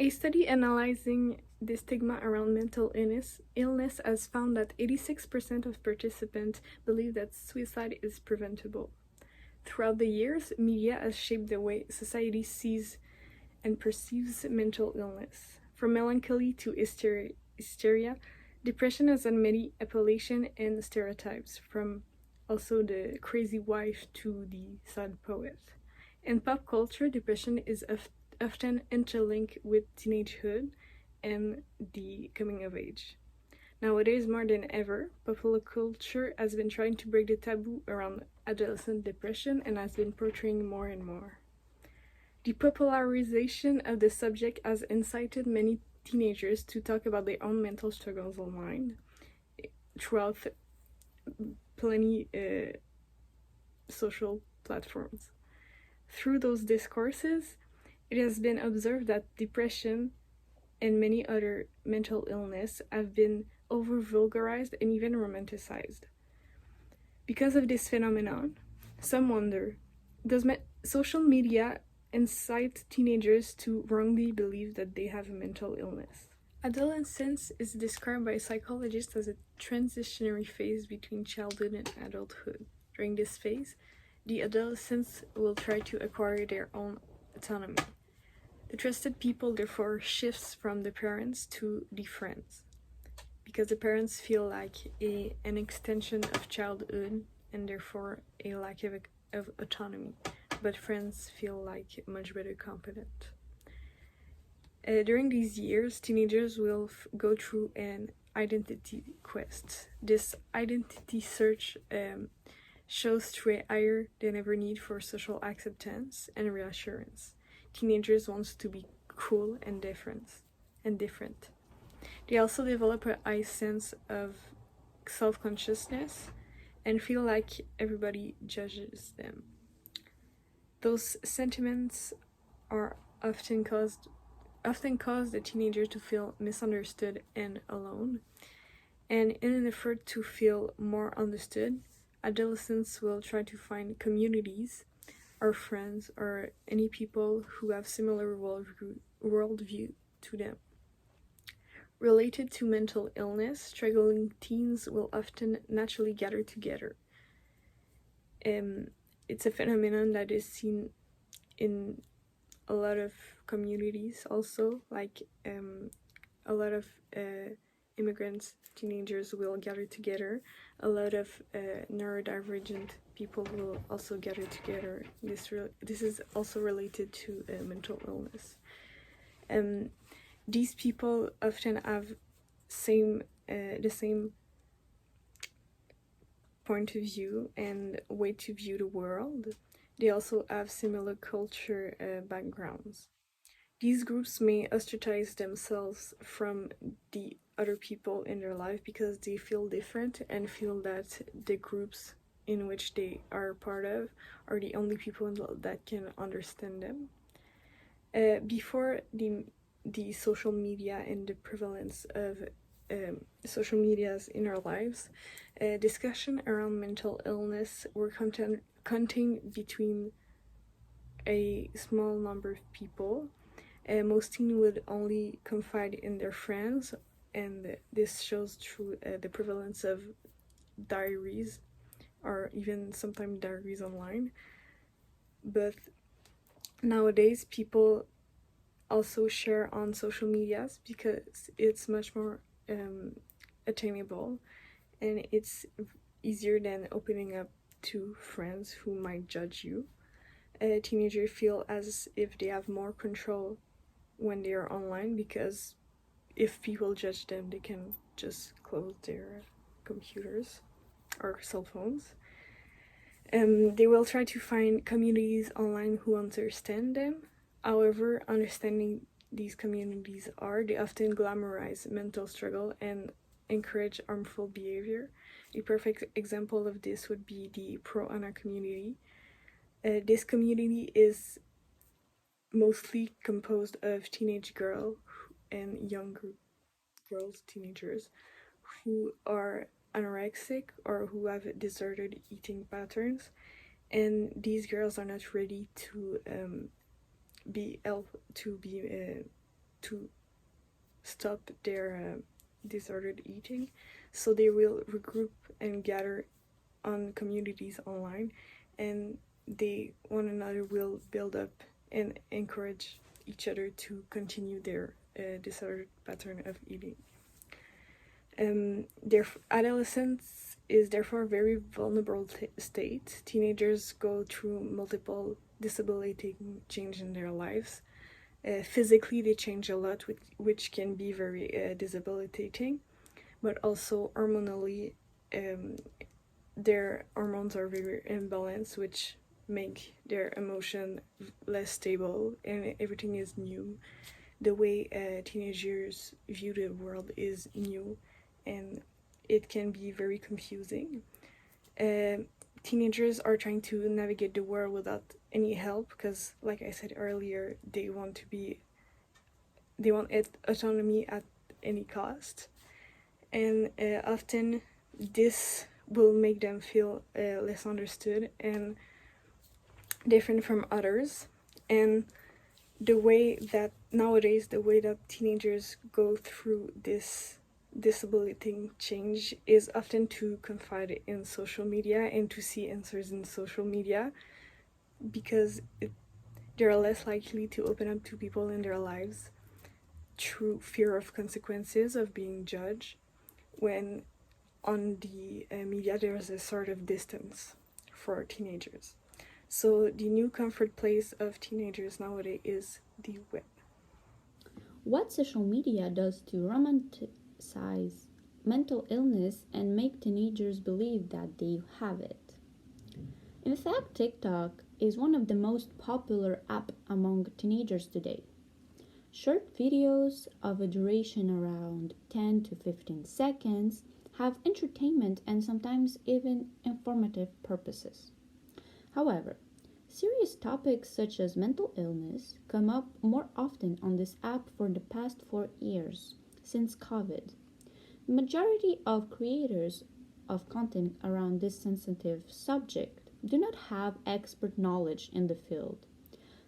A study analyzing the stigma around mental illness has found that 86% of participants believe that suicide is preventable. Throughout the years, media has shaped the way society sees and perceives mental illness. From melancholy to hysteria, depression has had many appellations and stereotypes, from also the crazy wife to the sad poet. In pop culture, depression is often interlinked with teenagehood and the coming of age. Nowadays, more than ever, popular culture has been trying to break the taboo around adolescent depression and has been portraying more and more. The popularization of the subject has incited many teenagers to talk about their own mental struggles online throughout plenty social platforms. Through those discourses, it has been observed that depression and many other mental illness have been over-vulgarized and even romanticized. Because of this phenomenon, some wonder, does social media incite teenagers to wrongly believe that they have a mental illness? Adolescence is described by psychologists as a transitionary phase between childhood and adulthood. During this phase, the adolescents will try to acquire their own autonomy. The trusted people therefore shifts from the parents to the friends, because the parents feel like an extension of childhood and therefore a lack of autonomy, but friends feel like much better competent. During these years, teenagers will go through an identity quest. This identity search shows through a higher than ever need for social acceptance and reassurance. Teenagers want to be cool and different. They also develop a high sense of self-consciousness and feel like everybody judges them. Those sentiments are often cause the teenager to feel misunderstood and alone. And in an effort to feel more understood, adolescents will try to find communities or friends or any people who have similar worldview to them. Related to mental illness, struggling teens will often naturally gather together. It's a phenomenon that is seen in a lot of communities also, like a lot of immigrants, teenagers will gather together. A lot of neurodivergent people will also gather together. This is also related to mental illness. These people often have the same point of view and way to view the world. They also have similar culture backgrounds. These groups may ostracize themselves from the other people in their life because they feel different and feel that the groups in which they are part of are the only people that can understand them. Before the social media and the prevalence of social medias in our lives, discussion around mental illness were contained between a small number of people. Most teens would only confide in their friends, and this shows through the prevalence of diaries or even sometimes diaries online. But nowadays people also share on social medias because it's much more attainable and it's easier than opening up to friends who might judge you. Teenagers feel as if they have more control when they are online, because if people judge them, they can just close their computers or cell phones. They will try to find communities online who understand them. However, understanding these communities they often glamorize mental struggle and encourage harmful behavior. A perfect example of this would be the Pro-Ana community. This community is mostly composed of teenage girls and young girls, teenagers, who are anorexic or who have disordered eating patterns, and these girls are not ready to be to stop their disordered eating. So they will regroup and gather on communities online, and they one another will build up and encourage each other to continue their disordered pattern of eating. Their adolescence is therefore a very vulnerable state. Teenagers go through multiple debilitating change in their lives. Physically, they change a lot, which can be very debilitating, but also hormonally, their hormones are very imbalanced, which make their emotion less stable, and everything is new. The way teenagers view the world is new, and it can be very confusing. Teenagers are trying to navigate the world without any help because, like I said earlier, they want autonomy at any cost, and often this will make them feel less understood and different from others. And the way that teenagers go through this disabilitating change is often to confide in social media and to see answers in social media, because they're less likely to open up to people in their lives through fear of consequences of being judged, when on the media there's a sort of distance for teenagers. So the new comfort place of teenagers nowadays is the web. What social media does to romanticize mental illness and make teenagers believe that they have it. In fact, TikTok is one of the most popular apps among teenagers today. Short videos of a duration around 10 to 15 seconds have entertainment and sometimes even informative purposes. However, serious topics such as mental illness come up more often on this app for the past 4 years, since COVID. The majority of creators of content around this sensitive subject do not have expert knowledge in the field,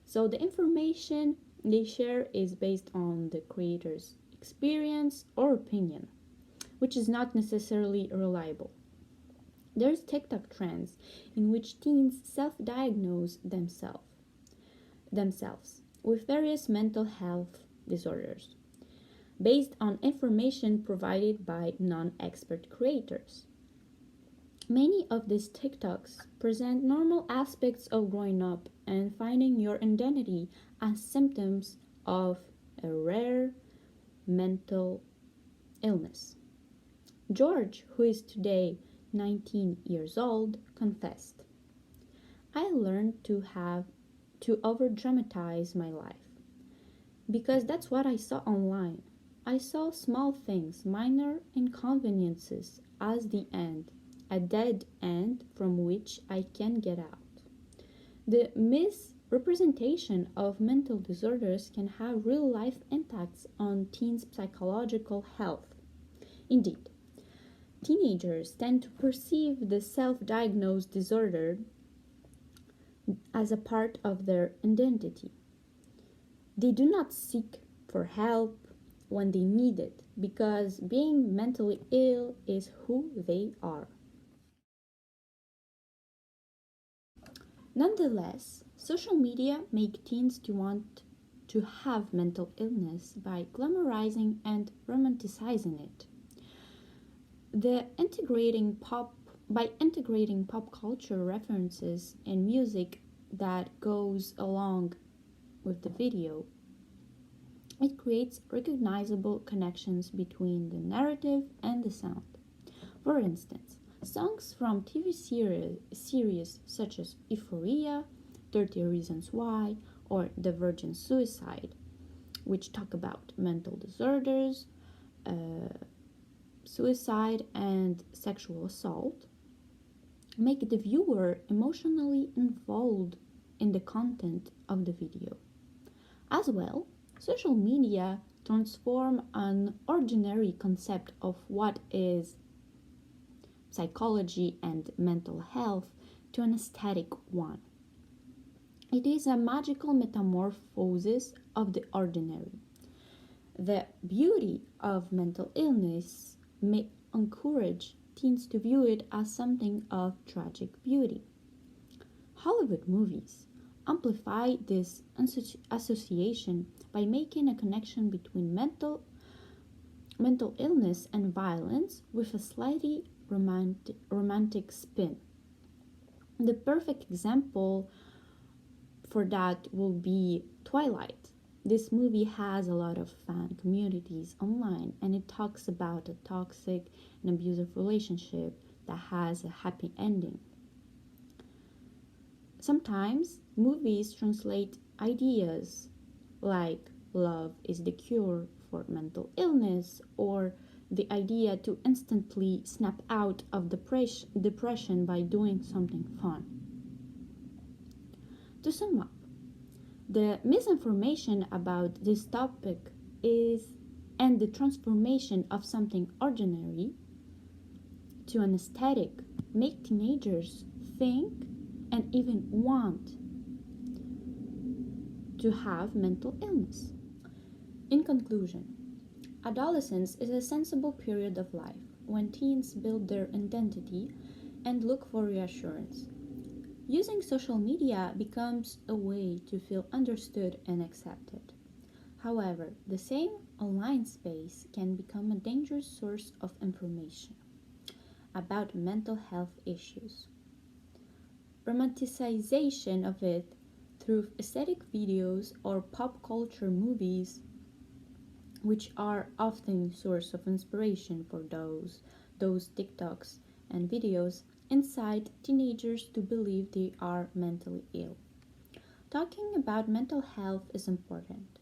so the information they share is based on the creator's experience or opinion, which is not necessarily reliable. There's TikTok trends in which teens self-diagnose themselves with various mental health disorders based on information provided by non-expert creators. Many of these TikToks present normal aspects of growing up and finding your identity as symptoms of a rare mental illness. George, who is today 19 years old, confessed, "I learned to over dramatize my life because that's what I saw online. I saw small things, minor inconveniences, as the end, a dead end from which I can get out." The misrepresentation of mental disorders can have real life impacts on teens' psychological health. Indeed, teenagers tend to perceive the self diagnosed disorder as a part of their identity. They do not seek for help when they need it because being mentally ill is who they are. Nonetheless, social media make teens to want to have mental illness by glamorizing and romanticizing it. The integrating pop By integrating pop culture references and music that goes along with the video, it creates recognizable connections between the narrative and the sound. For instance, songs from TV series such as Euphoria, 30 Reasons Why, or The Virgin Suicide, which talk about mental disorders, suicide, and sexual assault, make the viewer emotionally involved in the content of the video. As well, social media transform an ordinary concept of what is psychology and mental health to an aesthetic one. It is a magical metamorphosis of the ordinary. The beauty of mental illness may encourage teens to view it as something of tragic beauty. Hollywood movies amplify this association by making a connection between mental illness and violence with a slightly romantic spin. The perfect example for that will be Twilight. This movie has a lot of fan communities online and it talks about a toxic and abusive relationship that has a happy ending. Sometimes movies translate ideas like love is the cure for mental illness or the idea to instantly snap out of depression by doing something fun. To sum up, the misinformation about this topic is and the transformation of something ordinary to an aesthetic make teenagers think and even want to have mental illness. In conclusion, adolescence is a sensible period of life when teens build their identity and look for reassurance. Using social media becomes a way to feel understood and accepted. However, the same online space can become a dangerous source of information about mental health issues. Romanticization of it through aesthetic videos or pop culture movies, which are often source of inspiration for those TikToks and videos, incite teenagers to believe they are mentally ill. Talking about mental health is important,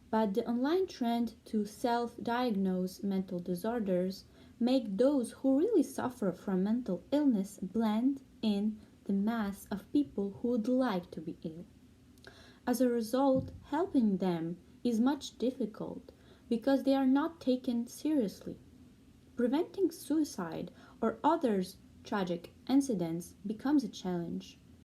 but the online trend to self-diagnose mental disorders make those who really suffer from mental illness blend in the mass of people who would like to be ill. As a result, helping them is much difficult because they are not taken seriously. Preventing suicide or others tragic incidents becomes a challenge.